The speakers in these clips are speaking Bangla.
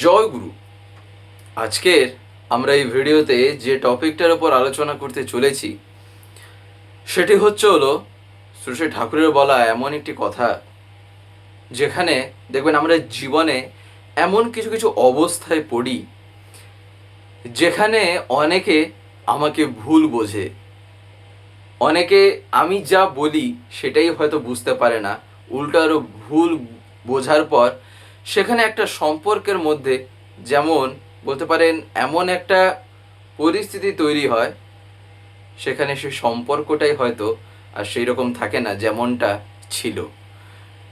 জয় গুরু। আজকের আমরা এই ভিডিওতে যে টপিকটার উপর আলোচনা করতে চলেছি সেটি হলো শ্রী শ্রী ঠাকুরের বলা এমন একটি কথা, যেখানে দেখবেন আমরা জীবনে এমন কিছু কিছু অবস্থায় পড়ি যেখানে অনেকে আমাকে ভুল বোঝে, অনেকে আমি যা বলি সেটাই হয়তো বুঝতে পারে না, উল্টো আরও ভুল বোঝার পর সেখানে একটা সম্পর্কের মধ্যে যেমন বলতে পারেন এমন একটা পরিস্থিতি তৈরি হয়, সেখানে সেই সম্পর্কটাই হয়তো আর সেই রকম থাকে না যেমনটা ছিল।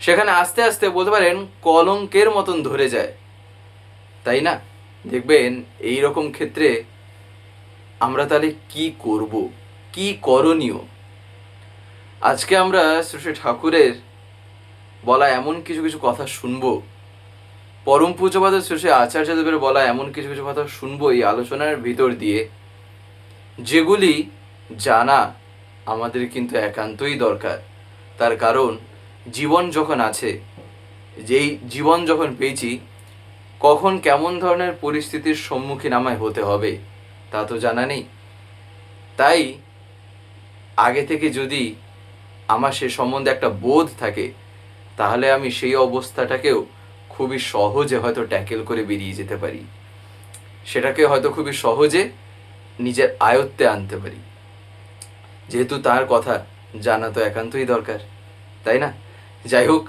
সেখানে আস্তে আস্তে বলতে পারেন কলঙ্কের মতন ধরে যায়, তাই না? দেখবেন এই রকম ক্ষেত্রে আমরা তাহলে কি করব, কি করণীয়? আজকে আমরা শ্রী শ্রী ঠাকুরের বলা এমন কিছু কিছু কথা শুনবো, পরম পূজ্যপাদ শ্রী শ্রী আচার্যদেবের বলা এমন কিছু কিছু কথা শুনবো এই আলোচনার ভিতর দিয়ে, যেগুলি জানা আমাদের কিন্তু একান্তই দরকার। তার কারণ জীবন যখন আছে, যেই জীবন যখন পেয়েছি, কখন কেমন ধরনের পরিস্থিতির সম্মুখীন আমায় হতে হবে তা তো জানা নেই। তাই আগে থেকে যদি আমার সে সম্বন্ধে একটা বোধ থাকে, তাহলে আমি সেই অবস্থাটাকেও খুবই সহজে হয়তো ট্যাকেল করে বেরিয়ে যেতে পারি, সেটাকে হয়তো খুবই সহজে নিজের আয়ত্তে আনতে পারি, যেহেতু তার কথা জানা তো একান্তই দরকার, তাই না? যাই হোক,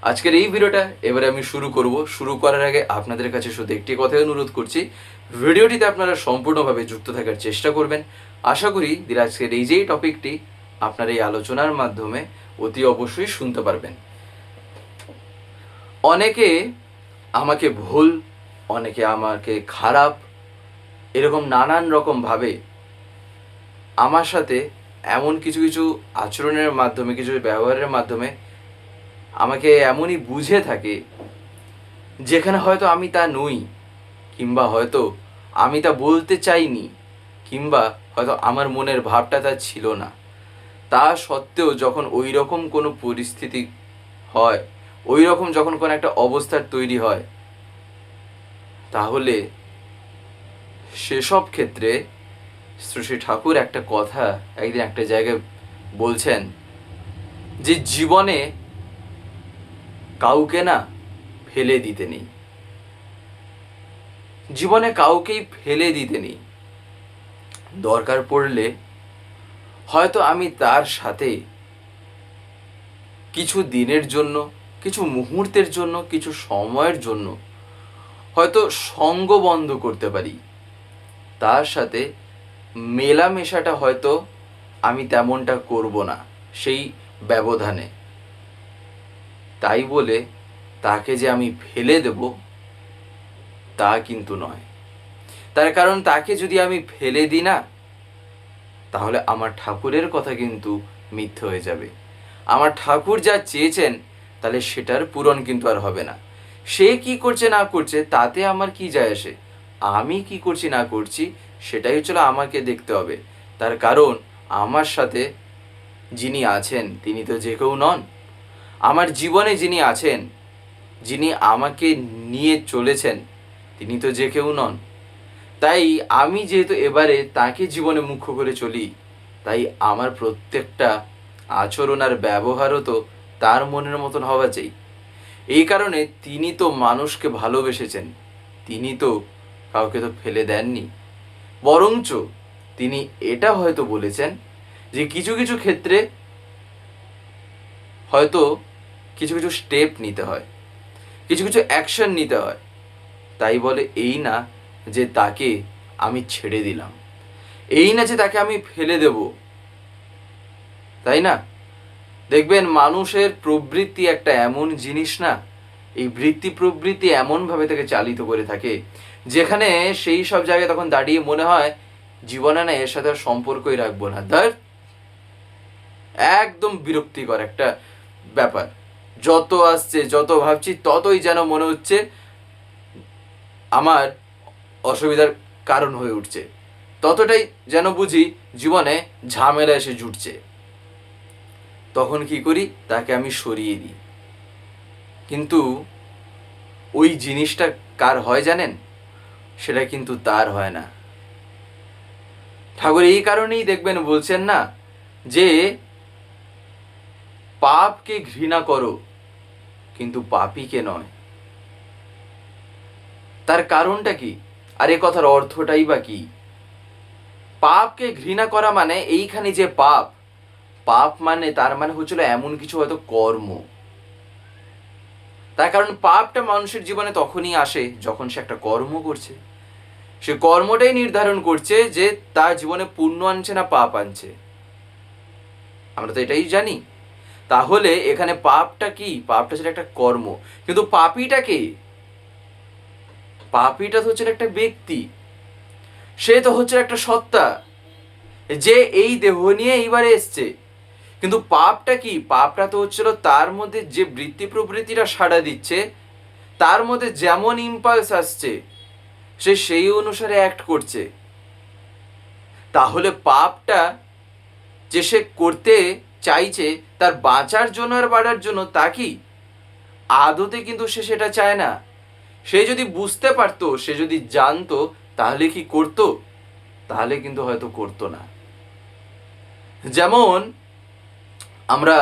আজকের এই ভিডিওটা এবারে আমি শুরু করার আগে আপনাদের কাছে শুধু একটি কথাই অনুরোধ করছি, ভিডিওটিতে আপনারা সম্পূর্ণভাবে যুক্ত থাকার চেষ্টা করবেন। আশা করি আজকের এই যেই টপিকটি আপনার এই আলোচনার মাধ্যমে অতি অবশ্যই শুনতে পারবেন। অনেকে আমাকে ভুল, অনেকে আমাকে খারাপ, এরকম নানান রকমভাবে আমার সাথে এমন কিছু কিছু আচরণের মাধ্যমে, কিছু ব্যবহারের মাধ্যমে আমাকে এমনই বুঝে থাকে যেখানে হয়তো আমি তা নই, কিংবা হয়তো আমি তা বলতে চাইনি, কিংবা হয়তো আমার মনের ভাবটা তা ছিল না। তা সত্ত্বেও যখন ওই রকম কোনো পরিস্থিতি হয়, ওই রকম যখন কোনো একটা অবস্থার তৈরি হয়, তাহলে সেসব ক্ষেত্রে শ্রী শ্রী ঠাকুর একটা কথা একদিন একটা জায়গায় বলছেন যে জীবনে কাউকে না ফেলে দিতে নেই, জীবনে কাউকেই ফেলে দিতে নেই। দরকার পড়লে হয়তো আমি তার সাথে কিছু দিনের জন্য, কিছু মুহূর্তের জন্য, কিছু সময়ের জন্য হয়তো সঙ্গ বন্ধ করতে পারি, তার সাথে মেলামেশাটা হয়তো আমি তেমনটা করব না সেই ব্যবধানে। তাই বলে তাকে যে আমি ফেলে দেব তা কিন্তু নয়। তার কারণ তাকে যদি আমি ফেলে দিই না, তাহলে আমার ঠাকুরের কথা কিন্তু মিথ্যে হয়ে যাবে। আমার ঠাকুর যা চেয়েছেন তাহলে সেটার পূরণ কিন্তু আর হবে না। সে কি করছে না করছে তাতে আমার কি যায় আসে, আমি কি করছি না করছি সেটাই হচ্ছিল আমাকে দেখতে হবে। তার কারণ আমার সাথে যিনি আছেন তিনি তো যে কেউ নন। আমার জীবনে যিনি আছেন, যিনি আমাকে নিয়ে চলেছেন, তিনি তো যে কেউ নন। তাই আমি যেহেতু এবারে তাকে জীবনে মুখ্য করে চলি, তাই আমার প্রত্যেকটা আচরণ আর ব্যবহারও তো তার মনের মতন হওয়া চাই। এই কারণে তিনি তো মানুষকে ভালোবেসেছেন, তিনি তো কাউকে তো ফেলে দেননি, বরঞ্চ তিনি এটা হয়তো বলেছেন যে কিছু কিছু ক্ষেত্রে হয়তো কিছু কিছু স্টেপ নিতে হয়, কিছু কিছু অ্যাকশন নিতে হয়। তাই বলে এই না যে তাকে আমি ছেড়ে দিলাম, এই না যে তাকে আমি ফেলে দেব, তাই না? দেখবেন মানুষের প্রবৃত্তি একটা এমন জিনিস না, এই বৃত্তি প্রবৃত্তি এমনভাবে তাকে চালিত করে থাকে যেখানে সেই সব জায়গায় তখন দাঁড়িয়ে মনে হয় জীবনে না এর সাথে আর সম্পর্কই রাখবো না। একদম বিরক্তিকর একটা ব্যাপার। যত আসছে, যত ভাবছি, ততই যেন মনে হচ্ছে আমার অসুবিধার কারণ হয়ে উঠছে, ততটাই যেন বুঝি জীবনে ঝামেলা এসে জুটছে। তখন কি করি, তাকে আমি সরিয়ে দিই। কিন্তু ওই জিনিসটা কার হয় জানেন? সেটা কিন্তু তার হয় না। ঠাকুর এই কারণেই দেখবেন বলছেন না যে পাপকে ঘৃণা করো কিন্তু পাপীকে নয়। তার কারণটা কি? আর এ কথার অর্থটাই বা কি? পাপকে ঘৃণা করা মানে এইখানে যে পাপ, পাপ মানে তার মানে হচ্ছিল এমন কিছু হয়তো কর্ম। তার কারণ পাপটা মানুষের জীবনে তখনই আসে যখন সে একটা কর্ম করছে। সে কর্মটাই নির্ধারণ করছে যে তার জীবনে পুণ্য আনছে না পাপ আনছে। আমরা তো এটাই জানি। তাহলে এখানে পাপটা কি? পাপটা ছিল একটা কর্ম। কিন্তু পাপীটা কে? পাপীটা তো হচ্ছে একটা ব্যক্তি, সে তো হচ্ছে একটা সত্তা যে এই দেহ নিয়ে এইবারে এসছে। কিন্তু পাপটা কি? পাপটা তো হচ্ছিল তার মধ্যে যে বৃত্তি প্রবৃত্তিটা সাড়া দিচ্ছে, তার মধ্যে যেমন ইম্পালস আসছে সে সেই অনুসারে অ্যাক্ট করছে। তাহলে পাপটা যে সে করতে চাইছে তার বাঁচার জন্য আর বাড়ার জন্য, তা কি? আদতে কিন্তু সে সেটা চায় না। সে যদি বুঝতে পারতো, সে যদি জানতো, তাহলে কি করতো? তাহলে কিন্তু হয়তো করতো না। যেমন আমরা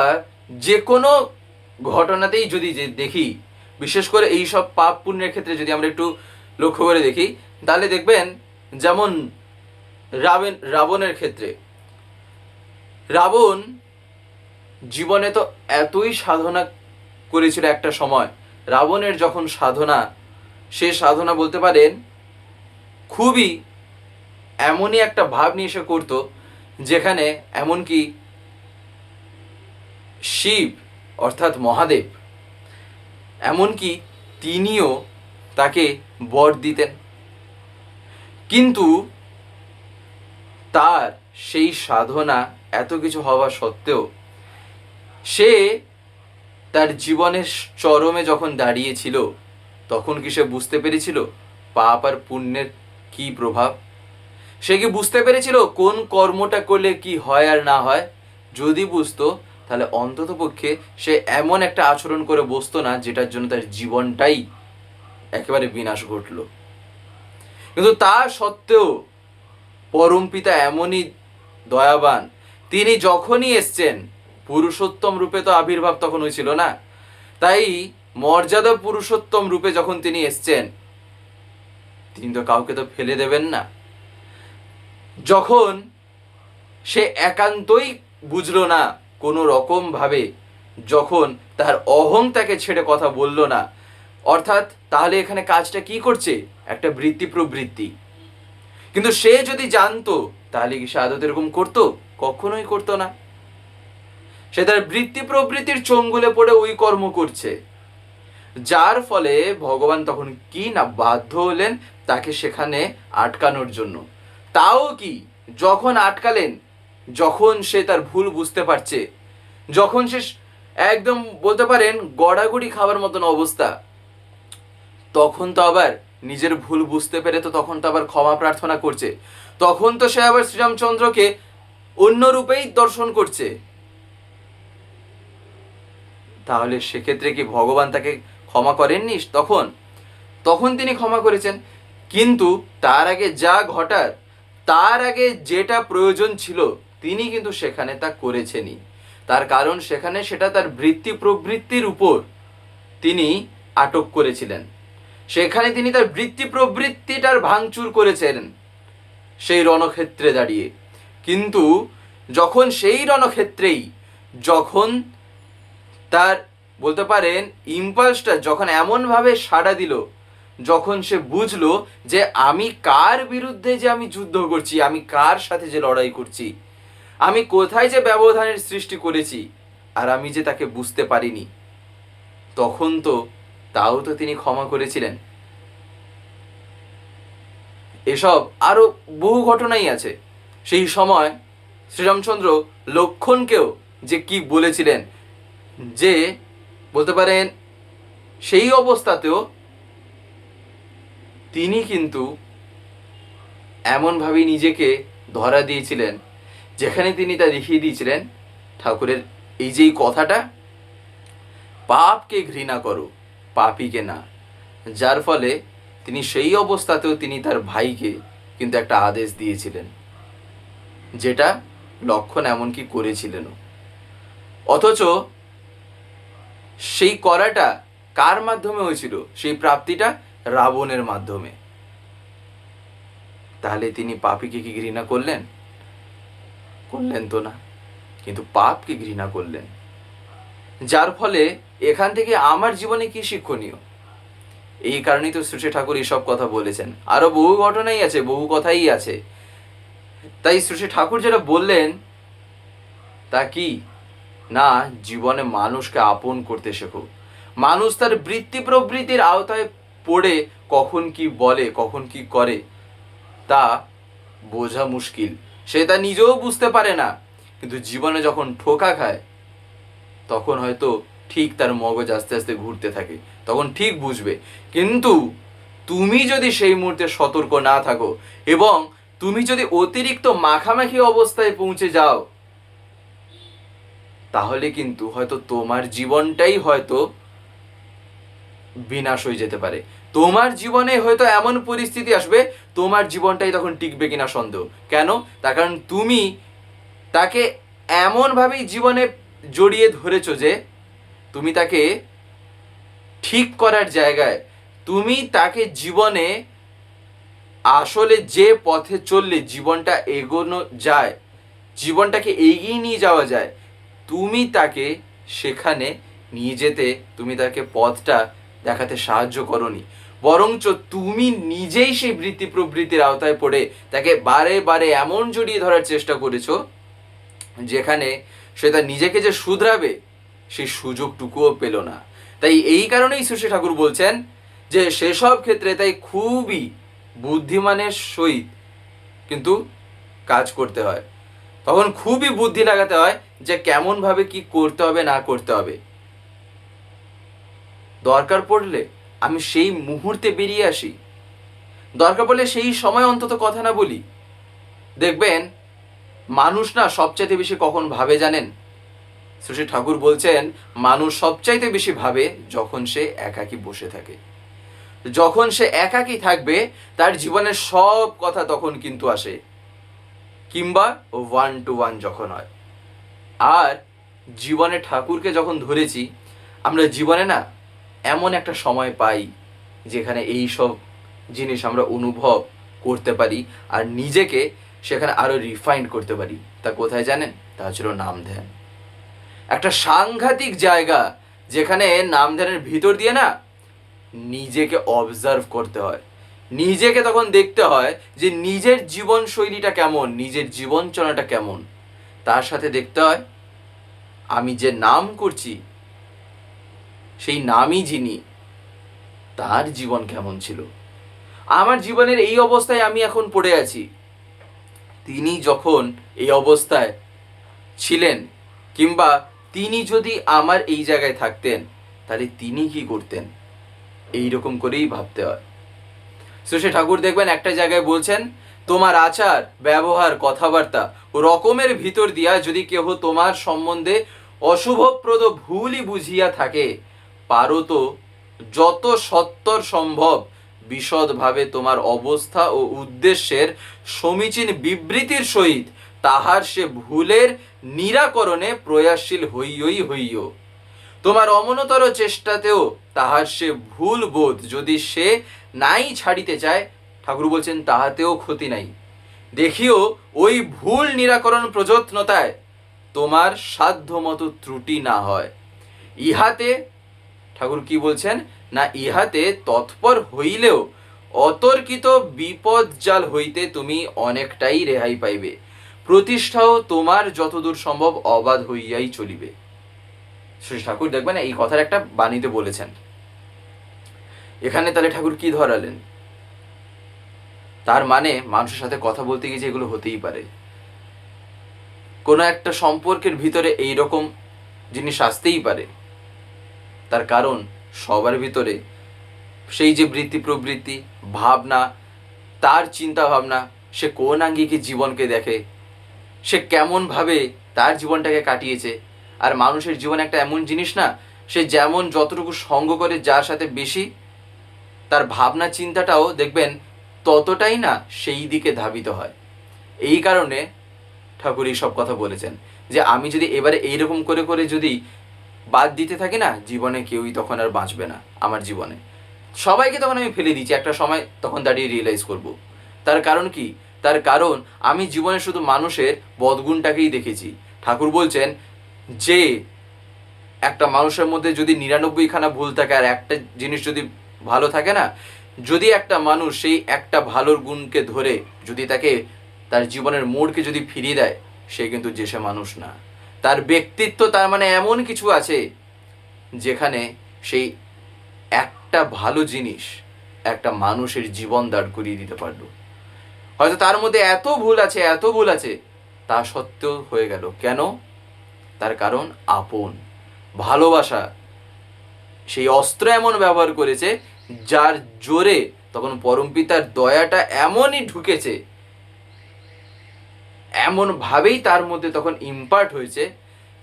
যে কোনো ঘটনাতেই যদি দেখি, বিশেষ করে এই সব পাপ পুণ্যের ক্ষেত্রে যদি আমরা একটু লক্ষ্য করে দেখি, তাহলে দেখবেন যেমন রাবণের ক্ষেত্রে, রাবণ জীবনে তো এতই সাধনা করেছিল একটা সময়। রাবণের যখন সাধনা, সে সাধনা বলতে পারেন খুবই এমনই একটা ভাব নিয়ে সে করতো, যেখানে এমনকি শিব অর্থাৎ মহাদেব, এমনকি তিনিও তাকে বর দিতেন। কিন্তু তার সেই সাধনা এত কিছু হওয়া সত্ত্বেও সে তার জীবনের চরমে যখন দাঁড়িয়েছিল, তখন কি সে বুঝতে পেরেছিল পাপ আর পুণ্যের কি প্রভাব? সে কি বুঝতে পেরেছিল কোন কর্মটা করলে কি হয় আর না হয়? যদি বুঝতো, তাহলে অন্তত পক্ষে সে এমন একটা আচরণ করে বসতো না যেটার জন্য তার জীবনটাই একেবারে বিনাশ ঘটলো। কিন্তু তা সত্ত্বেও পরমপিতা এমনই দয়াবান, তিনি যখনই এসছেন, পুরুষোত্তম রূপে তো আবির্ভাব তখন হয়েছিল না, তাই মর্যাদা পুরুষোত্তম রূপে যখন তিনি এসছেন, তিনি তো কাউকে তো ফেলে দেবেন না। যখন সে একান্তই বুঝলো না কোনো রকম ভাবে, যখন তার অহং তাকে ছেড়ে কথা বলল না, অর্থাৎ তাহলে এখানে কাজটা কি করছে? একটা বৃত্তি প্রবৃত্তি। কিন্তু সে যদি জানতো, তাহলে কি সে আদতে এরকম করতো? কখনোই করতো না। সে তার বৃত্তি প্রবৃত্তির চঙ্গুলে পড়ে ওই কর্ম করছে, যার ফলে ভগবান তখন কি না বাধ্য হলেন তাকে সেখানে আটকানোর জন্য। তাও কি, যখন আটকালেন, যখন সে তার ভুল বুঝতে পারছে, যখন সে একদম বলতে পারেন গড়াগড়ি খাবার মতন অবস্থা, তখন তো আবার নিজের ভুল বুঝতে পেরে তো তখন তো আবার ক্ষমা প্রার্থনা করছে। তখন তো সে আবার শ্রীরামচন্দ্রকে অন্য রূপেই দর্শন করছে। তাহলে সেক্ষেত্রে কি ভগবান তাকে ক্ষমা করেননি? তখন তখন তিনি ক্ষমা করেছেন। কিন্তু তার আগে যা ঘটার, তার আগে যেটা প্রয়োজন ছিল, তিনি কিন্তু সেখানে তা করেছেনই। তার কারণ সেখানে সেটা তার বৃত্তি প্রবৃত্তির উপর তিনি আটক করেছিলেন। সেখানে তিনি তার বৃত্তি প্রবৃত্তিটার ভাঙচুর করেছেন সেই রণক্ষেত্রে দাঁড়িয়ে। কিন্তু যখন সেই রণক্ষেত্রেই, যখন তার বলতে পারেন ইম্পালসটা যখন এমনভাবে সাড়া দিল, যখন সে বুঝলো যে আমি কার বিরুদ্ধে যে আমি যুদ্ধ করছি, আমি কার সাথে যে লড়াই করছি, আমি কোথায় যে ব্যবধানের সৃষ্টি করেছি, আর আমি যে তাকে বুঝতে পারিনি, তখন তো তাও তো তিনি ক্ষমা করেছিলেন। এসব আরো বহু ঘটনাই আছে। সেই সময় শ্রীরামচন্দ্র লক্ষণকেও যে কি বলেছিলেন, যে বলতে পারেন সেই অবস্থাতেও তিনি কিন্তু এমনভাবেই নিজেকে ধরা দিয়েছিলেন, যেখানে তিনি তা দেখিয়ে দিয়েছিলেন ঠাকুরের এই যে কথাটা, পাপকে ঘৃণা করো পাপীকে না। যার ফলে তিনি সেই অবস্থাতেও তিনি তার ভাইকে কিন্তু একটা আদেশ দিয়েছিলেন, যেটা লক্ষণ এমনকি করেছিলেনও। অথচ সেই করাটা কার মাধ্যমে হয়েছিল? সেই প্রাপ্তিটা রাবণের মাধ্যমে। তাহলে তিনি পাপীকে কি ঘৃণা করলেন? করলেন তো না, কিন্তু পাপকে ঘৃণা করলেন। যার ফলে এখান থেকে আমার জীবনে কি শিক্ষণীয়? এই কারণেই তো শ্রী ঠাকুর এইসব কথা বলেছেন। আরো বহু ঘটনাই আছে, বহু কথাই আছে। তাই শ্রী ঠাকুর যেটা বললেন তা কি না, জীবনে মানুষকে আপন করতে শেখো। মানুষ তার বৃত্তি প্রবৃত্তির আওতায় পড়ে কখন কি বলে, কখন কি করে তা বোঝা মুশকিল। সে তা নিজেও বুঝতে পারে না, কিন্তু জীবনে যখন ঠোকা খায় তখন হয়তো ঠিক তার মগজ আস্তে আস্তে ঘুরতে থাকে, তখন ঠিক বুঝবে। কিন্তু তুমি যদি সেই মুহূর্তে সতর্ক না থাকো এবং তুমি যদি অতিরিক্ত মাখামাখি অবস্থায় পৌঁছে যাও, তাহলে কিন্তু হয়তো তোমার জীবনটাই হয়তো বিনাশ হয়ে যেতে পারে। তোমার জীবনে হয়তো এমন পরিস্থিতি আসবে, তোমার জীবনটাই তখন টিকবে কিনা সন্দেহ। কেন? তার কারণ তুমি তাকে এমনভাবেই জীবনে জড়িয়ে ধরেছো যে তুমি তাকে ঠিক করার জায়গায়, তুমি তাকে জীবনে আসলে যে পথে চললে জীবনটা এগোনো যায়, জীবনটাকে এগিয়ে নিয়ে যাওয়া যায়, তুমি তাকে সেখানে নিয়ে যেতে, তুমি তাকে পথটা দেখাতে সাহায্য করনি, বরঞ্চ তুমি নিজেই সেই বৃত্তি প্রবৃত্তির আওতায় পড়ে তাকে বারে বারে এমন জড়িয়ে ধরার চেষ্টা করেছো যেখানে সে তার নিজেকে যে শুধরাবে সেই সুযোগটুকুও পেল না। তাই এই কারণেই শ্রী ঠাকুর বলছেন যে সেসব ক্ষেত্রে তাই খুবই বুদ্ধিমানের সহিত কিন্তু কাজ করতে হয়। তখন খুবই বুদ্ধি লাগাতে হয় যে কেমনভাবে কি করতে হবে না করতে হবে। দরকার পড়লে আমি সেই মুহূর্তে বেরিয়ে আসি, দরকার পড়লে সেই সময় অন্তত কথা না বলি। দেখবেন মানুষ না সবচাইতে বেশি কখন ভাবে জানেন? শ্রী ঠাকুর বলছেন মানুষ সবচাইতে বেশি ভাবে যখন সে একাকী বসে থাকে। যখন সে একাকী থাকবে তার জীবনের সব কথা তখন কিন্তু আসে, কিংবা 1-to-1 যখন হয়। আর জীবনে ঠাকুরকে যখন ধরেছি, আমরা জীবনে না এমন একটা সময় পাই যেখানে এই সব জিনিস আমরা অনুভব করতে পারি আর নিজেকে সেখানে আরো রিফাইন করতে পারি। তা কোথায় জানেন? তা ছিল নাম ধ্যান। একটা সাংঘাতিক জায়গা যেখানে নাম ধ্যানের ভিতর দিয়ে না নিজেকে অবজার্ভ করতে হয়, নিজেকে তখন দেখতে হয় যে নিজের জীবন শৈলীটা কেমন, নিজের জীবন চলাটা কেমন। তার সাথে দেখতে হয় আমি যে নাম করছি সেই নামই যিনি, তার জীবন কেমন ছিল। আমার জীবনের এই অবস্থায় আমি এখন পড়ে আছি, তিনি যখন এই অবস্থায় ছিলেন কিংবা তিনি যদি আমার এই জায়গায় থাকতেন তাহলে তিনি কি করতেন, এই রকম করেই ভাবতে হয়। শ্রী ঠাকুর দেখবেন একটা জায়গায় বলছেন তোমার আচার ব্যবহার কথাবার্তা ও রকমের ভিতর দিয়া যদি কেহ তোমার সম্বন্ধে অশুভপ্রদ ভুলই বুঝিয়া থাকে, পারো তো যত সত্তর সম্ভব বিশদভাবে তোমার অবস্থা ও উদ্দেশ্যের সমীচীন বিবৃতির সহিত তাহার সে ভুলের নিরাকরণে প্রয়াসশীল হইয়ই হইও। তোমার অমনতর চেষ্টাতেও তাহার সে ভুল বোধ যদি সে নাই ছাড়িতে চায়, ঠাকুর বলছেন তাহাতেও ক্ষতি নাই। দেখিও ওই ভুল নিরাকরণ প্রযত্নতায় তোমার সাধ্য মতো ত্রুটি না হয়। ইহাতে ঠাকুর কি বলছেন না, ইহাতে তৎপর হইলেও অতর্কিত বিপদ জাল হইতে তুমি অনেকটাই রেহাই পাইবে। প্রতিষ্ঠাও তোমার যতদূর সম্ভব অবাধ হইয়াই চলিবে। শ্রী ঠাকুর দেখবেন এই কথার একটা বাণীতে বলেছেন। এখানে তাহলে ঠাকুর কি ধরালেন? তার মানে মানুষের সাথে কথা বলতে গিয়ে যেগুলো হতেই পারে, কোনো একটা সম্পর্কের ভিতরে এই রকম জিনিস আসতেই পারে। তার কারণ সবার ভিতরে সেই যে বৃত্তি প্রবৃত্তি ভাবনা, তার চিন্তা ভাবনা, সে কোন আঙ্গিকে জীবনকে দেখে, সে কেমনভাবে তার জীবনটাকে কাটিয়েছে। আর মানুষের জীবন একটা এমন জিনিস না, সে যেমন যতটুকু সঙ্গ করে যার সাথে বেশি, তার ভাবনা চিন্তাটাও দেখবেন ততটাই না সেই দিকে ধাবিত হয়। এই কারণে ঠাকুর এই সব কথা বলেছেন যে আমি যদি এবারে এইরকম করে করে যদি বাদ দিতে থাকি না, জীবনে কেউই তখন আর বাঁচবে না। আমার জীবনে সবাইকে তখন আমি ফেলে দিচ্ছি, একটা সময় তখন দাঁড়িয়ে রিয়েলাইজ করব। তার কারণ কি? তার কারণ আমি জীবনে শুধু মানুষের বদগুণটাকেই দেখেছি। ঠাকুর বলছেন যে একটা মানুষের মধ্যে যদি 99খানা ভুল থাকে আর একটা জিনিস যদি ভালো থাকে না, যদি একটা মানুষ সেই একটা ভালোর গুণকে ধরে যদি তাকে তার জীবনের মোড়কে যদি ফিরিয়ে দেয়, সে কিন্তু যে সে মানুষ না। তার ব্যক্তিত্ব তার মানে এমন কিছু আছে যেখানে সেই একটা ভালো জিনিস একটা মানুষের জীবন দাঁড় করিয়ে দিতে পারলো। হয়তো তার মধ্যে এত ভুল আছে, তা সত্ত্বেও হয়ে গেল। কেন? তার কারণ আপন ভালোবাসা সেই অস্ত্র এমন ব্যবহার করেছে যার জোরে তখন পরমপিতার দয়াটা এমনই ঢুকেছে, এমনভাবেই তার মধ্যে তখন ইম্পার্ট হয়েছে,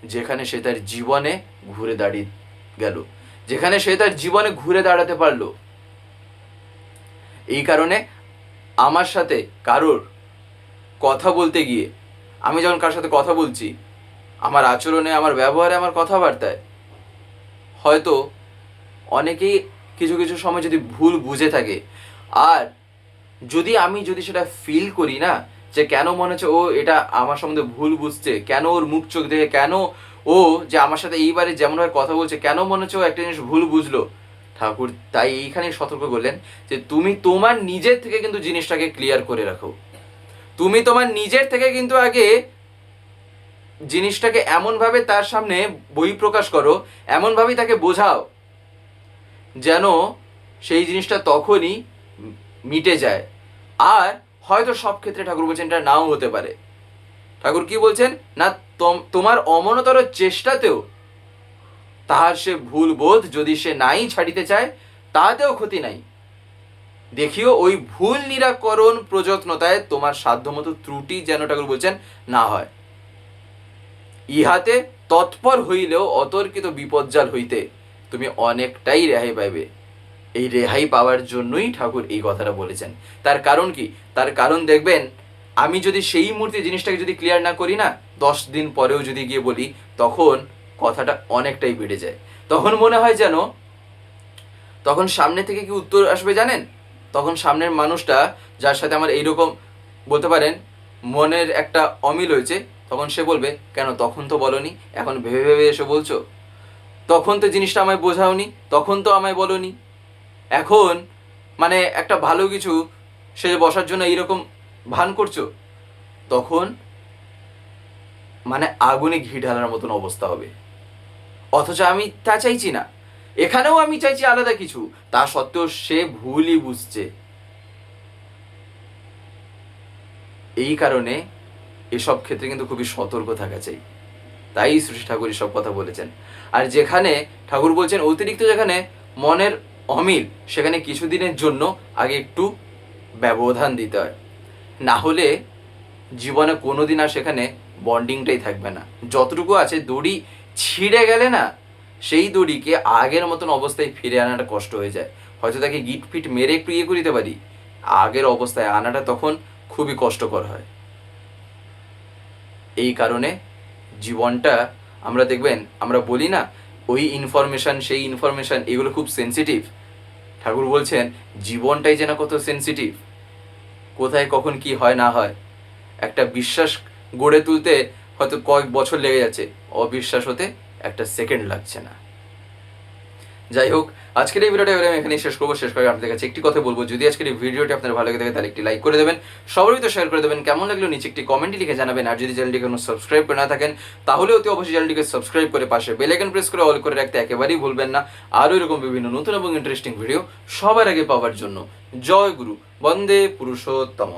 যেখানে সে তার জীবনে ঘুরে দাঁড়িয়ে গেল, যেখানে সে তার জীবনে ঘুরে দাঁড়াতে পারলো। এই কারণে আমার সাথে কারোর কথা বলতে গিয়ে, আমি যখন কারোর সাথে কথা বলছি, আমার আচরণে, আমার ব্যবহারে, আমার কথাবার্তায় হয়তো অনেকেই কিছু কিছু সময় যদি ভুল বুঝে থাকে, আর আমি যদি সেটা ফিল করি না যে কেন মনে হচ্ছে ও এটা আমার সম্বন্ধে ভুল বুঝছে, কেন ওর মুখ চোখ দেখে, কেন ও যে আমার সাথে এইবারে যেমনভাবে কথা বলছে, কেন মনে হচ্ছে ও একটা জিনিস ভুল বুঝলো, ঠাকুর তাই এইখানেই সতর্ক করলেন যে তুমি তোমার নিজের থেকে কিন্তু জিনিসটাকে ক্লিয়ার করে রাখো। তুমি তোমার নিজের থেকে কিন্তু আগে জিনিসটাকে এমনভাবে তার সামনে বহিঃপ্রকাশ করো, এমনভাবেই তাকে বোঝাও যেন সেই জিনিসটা তখনই মিটে যায়। আর হয়তো সব ক্ষেত্রে ঠাকুর বলছেন এটা নাও হতে পারে। ঠাকুর কি বলছেন না, তোমার অমনতর চেষ্টাতেও তাহার সে ভুল বোধ যদি সে নাই ছাড়িতে চায়, তাতেও ক্ষতি নাই। দেখিও ওই ভুল নিরাকরণ প্রযত্নতায় তোমার সাধ্যমতো ত্রুটি যেন ঠাকুর বলছেন না হয়। ইহাতে তৎপর হইলেও অতর্কিত বিপজ্জাল হইতে তুমি অনেকটাই রেহাই পাইবে। এই রেহাই পাওয়ার জন্যই ঠাকুর এই কথাটা বলেছেন। তার কারণ কি? তার কারণ দেখবেন আমি যদি সেই মুহূর্তে জিনিসটাকে যদি ক্লিয়ার না করি না, 10 দিন পরেও যদি গিয়ে বলি, তখন কথাটা অনেকটাই বেড়ে যায়। তখন মনে হয় যেন তখন সামনে থেকে কি উত্তর আসবে জানেন? তখন সামনের মানুষটা যার সাথে আমার এইরকম বলতে পারেন মনের একটা অমিল হয়েছে, তখন সে বলবে কেন তখন তো বলনি, এখন ভেবে ভেবে এসে বলছো, তখন তো জিনিসটা আমায় বোঝাওনি, তখন তো আমায় বলনি, এখন মানে একটা ভালো কিছু সে বসার জন্য এইরকম ভান করছো, তখন মানে আগুনে ঘি ঢালার মতন অবস্থা হবে। অথচ আমি তা চাইছি না, এখানেও আমি চাইছি আলাদা কিছু, তা সত্ত্বেও সে ভুলই বুঝছে। এই কারণে এসব ক্ষেত্রে কিন্তু খুবই সতর্ক থাকা চাই। তাই শ্রী ঠাকুর এসব কথা বলেছেন। আর যেখানে ঠাকুর বলছেন অতিরিক্ত যেখানে মনের অমিল, সেখানে কিছুদিনের জন্য আগে একটু ব্যবধান দিতে হয়, না হলে জীবনে কোনোদিন আর সেখানে বন্ডিংটাই থাকবে না। যতটুকু আছে দড়ি ছিঁড়ে গেলে না, সেই দড়িকে আগের মতন অবস্থায় ফিরে আনাটা কষ্ট হয়ে যায়। হয়তো তাকে গিট ফিট মেরে একটু ইয়ে করে দিতে পারি, আগের অবস্থায় আনাটা তখন খুবই কষ্টকর হয়। এই কারণে জীবনটা আমরা দেখবেন, আমরা বলি না ওই ইনফরমেশান সেই ইনফরমেশান, এগুলো খুব সেন্সিটিভ। ঠাকুর বলছেন জীবনটাই যেন কত সেন্সিটিভ, কোথায় কখন কি হয় না হয়। একটা বিশ্বাস গড়ে তুলতে হয়তো কয়েক বছর লেগে যাচ্ছে, অবিশ্বাস হতে একটা সেকেন্ড লাগছে না। যাই হোক, আজকের এই ভিডিওটা আমি এখানেই শেষ করবো। শেষ করে আপনাদের কাছে একটি কথা বলবো, যদি আজকের এই ভিডিওটি আপনার ভালো লেগে থাকে তাহলে একটি লাইক করে দেবেন, সবারই তো শেয়ার করে দেবেন, কেমন লাগলো নিচে একটি কমেন্টে লিখে জানাবেন। আর যদি চ্যানেলটিকে কোনো সাবস্ক্রাইব করে না থাকেন তাহলে অতি অবশ্যই চ্যানেলটিকে সাবস্ক্রাইব করে পাশে বেল আইকন প্রেস করে অল করে রাখতে একেবারেই ভুলবেন না, আরও এরকম বিভিন্ন নতুন এবং ইন্টারেস্টিং ভিডিও সবার আগে পাওয়ার জন্য। জয় গুরু, বন্দে পুরুষোত্তম।